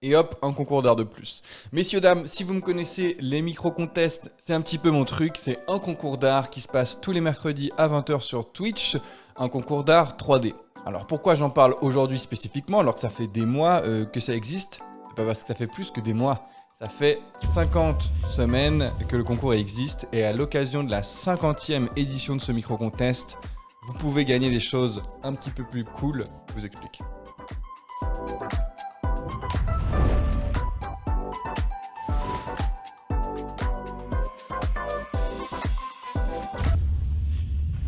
Et hop, un concours d'art de plus. Messieurs, dames, si vous me connaissez, les micro-contests, c'est un petit peu mon truc. C'est un concours d'art qui se passe tous les mercredis à 20h sur Twitch. Un concours d'art 3D. Alors pourquoi j'en parle aujourd'hui spécifiquement alors que ça fait des mois que ça existe? C'est pas parce que ça fait plus que des mois. Ça fait 50 semaines que le concours existe et à l'occasion de la 50e édition de ce micro-contest, vous pouvez gagner des choses un petit peu plus cool. Je vous explique.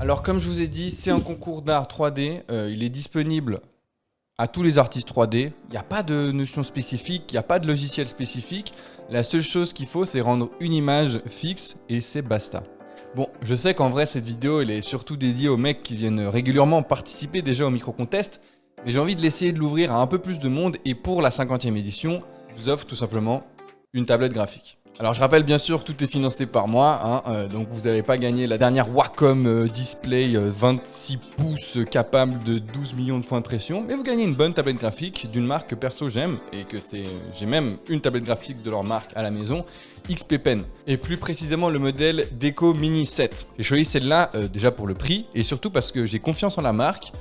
Alors comme je vous ai dit, c'est un concours d'art 3D. Il est disponible à tous les artistes 3D. Il n'y a pas de notion spécifique, il n'y a pas de logiciel spécifique. La seule chose qu'il faut, c'est rendre une image fixe et c'est basta. Bon, je sais qu'en vrai, cette vidéo, elle est surtout dédiée aux mecs qui viennent régulièrement participer déjà au micro-contest. Mais j'ai envie de l'essayer de l'ouvrir à un peu plus de monde. Et pour la 50e édition, je vous offre tout simplement une tablette graphique. Alors je rappelle bien sûr, tout est financé par moi, donc vous n'allez pas gagner la dernière Wacom Display 26 pouces capable de 12 millions de points de pression, mais vous gagnez une bonne tablette graphique d'une marque que perso j'aime, et que j'ai même une tablette graphique de leur marque à la maison, XP Pen, et plus précisément le modèle Deco Mini 7. J'ai choisi celle-là déjà pour le prix, et surtout parce que j'ai confiance en la marque.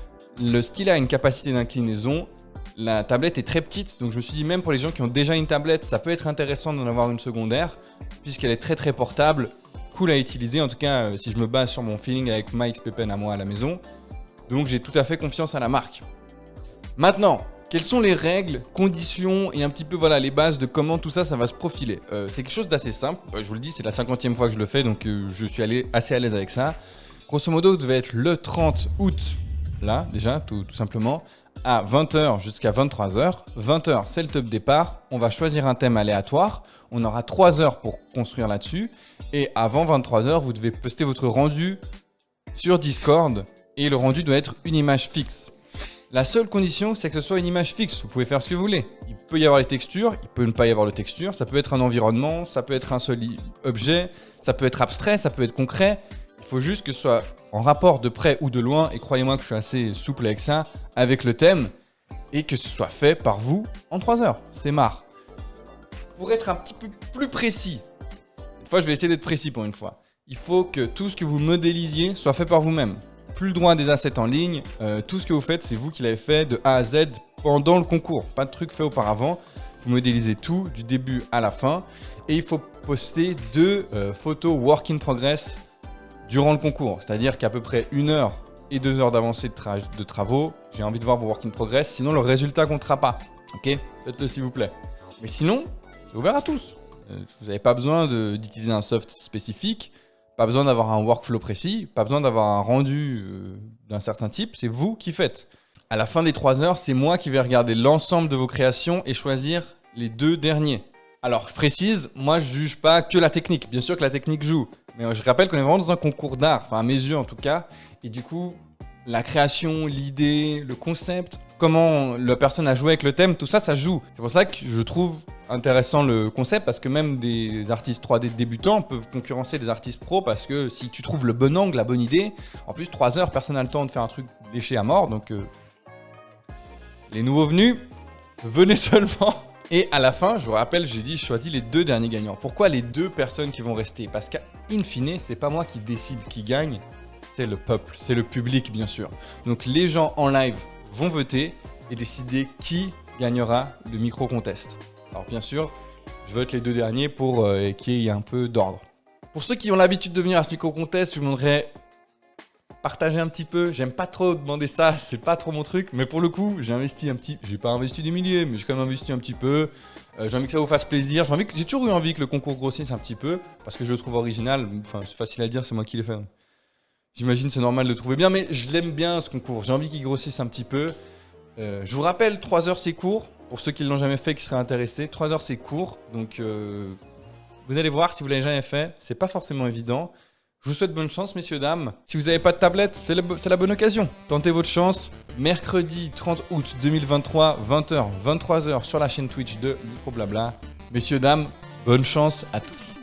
Le stylet a une capacité d'inclinaison. La tablette est très petite, donc je me suis dit même pour les gens qui ont déjà une tablette, ça peut être intéressant d'en avoir une secondaire, puisqu'elle est très portable, cool à utiliser, en tout cas si je me base sur mon feeling avec ma XP Pen à moi à la maison. Donc j'ai tout à fait confiance à la marque. Maintenant, quelles sont les règles, conditions et un petit peu voilà les bases de comment tout ça va se profiler? C'est quelque chose d'assez simple, je vous le dis, c'est la 50e fois que je le fais, donc je suis assez à l'aise avec ça. Grosso modo, vous devez être le 30 août, là déjà, tout simplement, à 20h jusqu'à 23h. 20h, c'est le top départ. On va choisir un thème aléatoire. On aura 3 heures pour construire là-dessus. Et avant 23h, vous devez poster votre rendu sur Discord. Et le rendu doit être une image fixe. La seule condition, c'est que ce soit une image fixe. Vous pouvez faire ce que vous voulez. Il peut y avoir les textures, il peut ne pas y avoir de texture. Ça peut être un environnement, ça peut être un seul objet, ça peut être abstrait, ça peut être concret. Il faut juste que ce soit en rapport de près ou de loin, et croyez-moi que je suis assez souple avec ça, avec le thème, et que ce soit fait par vous en 3 heures. C'est marre. Pour être un petit peu plus précis, une fois je vais essayer d'être précis pour une fois, il faut que tout ce que vous modélisiez soit fait par vous-même. Plus le droit des assets en ligne, tout ce que vous faites, c'est vous qui l'avez fait de A à Z pendant le concours. Pas de truc fait auparavant. Vous modélisez tout du début à la fin, et il faut poster 2 photos work in progress durant le concours, c'est-à-dire qu'à peu près 1 heure et 2 heures d'avancée de travaux, j'ai envie de voir vos work in progress, sinon le résultat ne comptera pas. Ok? Faites-le s'il vous plaît. Mais sinon, c'est ouvert à tous. Vous n'avez pas besoin d'utiliser un soft spécifique, pas besoin d'avoir un workflow précis, pas besoin d'avoir un rendu d'un certain type, c'est vous qui faites. À la fin des 3 heures, c'est moi qui vais regarder l'ensemble de vos créations et choisir les 2 derniers. Alors je précise, moi je juge pas que la technique, bien sûr que la technique joue, mais je rappelle qu'on est vraiment dans un concours d'art, enfin à mes yeux en tout cas, et du coup la création, l'idée, le concept, comment la personne a joué avec le thème, tout ça, ça joue. C'est pour ça que je trouve intéressant le concept, parce que même des artistes 3D débutants peuvent concurrencer des artistes pros, parce que si tu trouves le bon angle, la bonne idée, en plus 3 heures, personne n'a le temps de faire un truc léché à mort, donc les nouveaux venus, venez seulement. Et à la fin, je vous rappelle, j'ai dit, je choisis les 2 derniers gagnants. Pourquoi les 2 personnes qui vont rester? Parce qu'in fine, c'est pas moi qui décide qui gagne, c'est le peuple, c'est le public bien sûr. Donc les gens en live vont voter et décider qui gagnera le micro-contest. Alors bien sûr, je vote les 2 derniers pour qu'il y ait un peu d'ordre. Pour ceux qui ont l'habitude de venir à ce micro-contest, je vous demanderais partager un petit peu. J'aime pas trop demander ça, c'est pas trop mon truc, mais pour le coup, j'ai pas investi des milliers, mais j'ai quand même investi un petit peu. J'ai envie que ça vous fasse plaisir. J'ai toujours eu envie que le concours grossisse un petit peu, parce que je le trouve original. Enfin, c'est facile à dire, c'est moi qui l'ai fait. J'imagine c'est normal de le trouver bien, mais je l'aime bien ce concours. J'ai envie qu'il grossisse un petit peu. Je vous rappelle, 3 heures c'est court. Pour ceux qui ne l'ont jamais fait et qui seraient intéressés, 3 heures c'est court. Donc vous allez voir, si vous l'avez jamais fait, c'est pas forcément évident. Je vous souhaite bonne chance, messieurs, dames. Si vous n'avez pas de tablette, c'est la bonne occasion. Tentez votre chance. Mercredi 30 août 2023, 20h, 23h sur la chaîne Twitch de Micro Blabla. Messieurs, dames, bonne chance à tous.